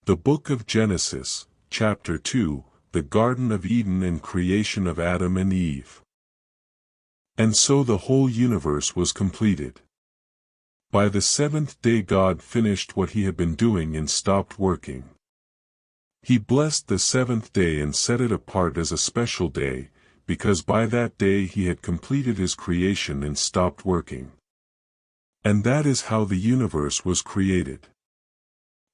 The Book of Genesis, Chapter 2, the Garden of Eden and creation of Adam and Eve. And so the whole universe was completed. By the seventh day God finished what he had been doing and stopped working. He blessed the seventh day and set it apart as a special day, because by that day he had completed his creation and stopped working. And that is how the universe was created.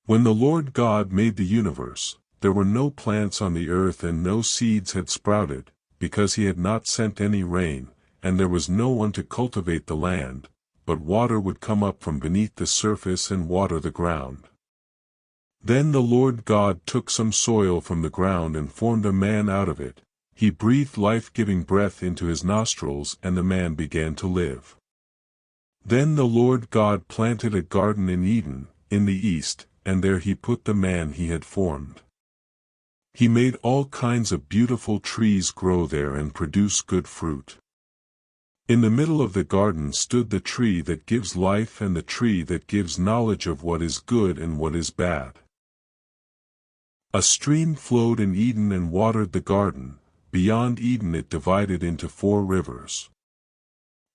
When the Lord God made the universe, there were no plants on the earth and no seeds had sprouted, because he had not sent any rain, and there was no one to cultivate the land, but water would come up from beneath the surface and water the ground. Then the Lord God took some soil from the ground and formed a man out of it. He breathed life-giving breath into his nostrils and the man began to live. Then the Lord God planted a garden in Eden, in the east, and there he put the man he had formed. He made all kinds of beautiful trees grow there and produce good fruit. In the middle of the garden stood the tree that gives life and the tree that gives knowledge of what is good and what is bad. A stream flowed in Eden and watered the garden. Beyond Eden it divided into 4 rivers.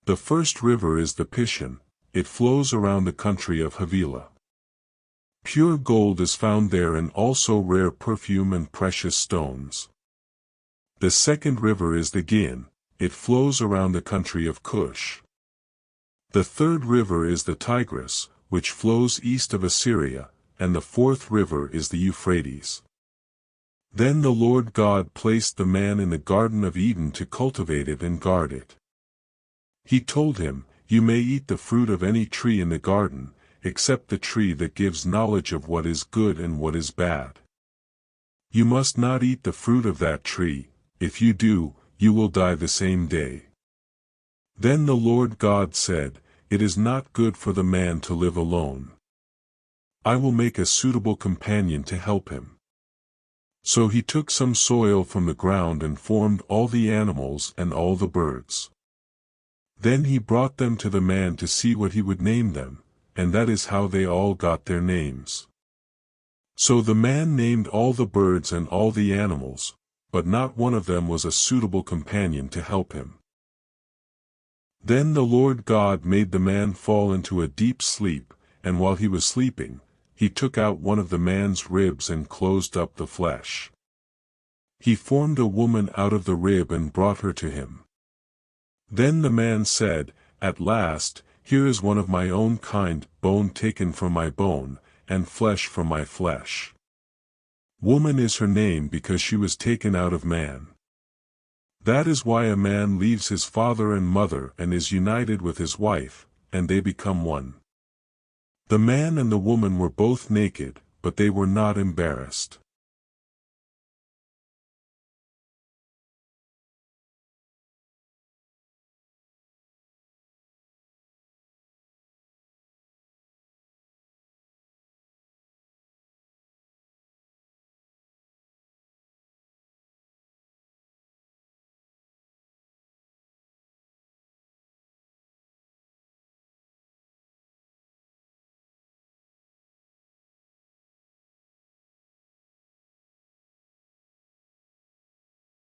The first river is the Pishon. It flows around the country of Havilah. Pure gold is found there and also rare perfume and precious stones. The second river is the Gihon. It flows around the country of Cush. The third river is the Tigris, which flows east of Assyria, and the fourth river is the Euphrates. Then the Lord God placed the man in the Garden of Eden to cultivate it and guard it. He told him, "You may eat the fruit of any tree in the garden, except the tree that gives knowledge of what is good and what is bad. You must not eat the fruit of that tree. If you do, you will die the same day." Then the Lord God said, "It is not good for the man to live alone. I will make a suitable companion to help him." So he took some soil from the ground and formed all the animals and all the birds. Then he brought them to the man to see what he would name them, and that is how they all got their names. So the man named all the birds and all the animals, but not one of them was a suitable companion to help him. Then the Lord God made the man fall into a deep sleep, and while he was sleeping, he took out one of the man's ribs and closed up the flesh. He formed a woman out of the rib and brought her to him. Then the man said, "At last, here is one of my own kind, bone taken from my bone, and flesh from my flesh. Woman is her name because she was taken out of man. That is why a man leaves his father and mother and is united with his wife, and they become one." The man and the woman were both naked, but they were not embarrassed.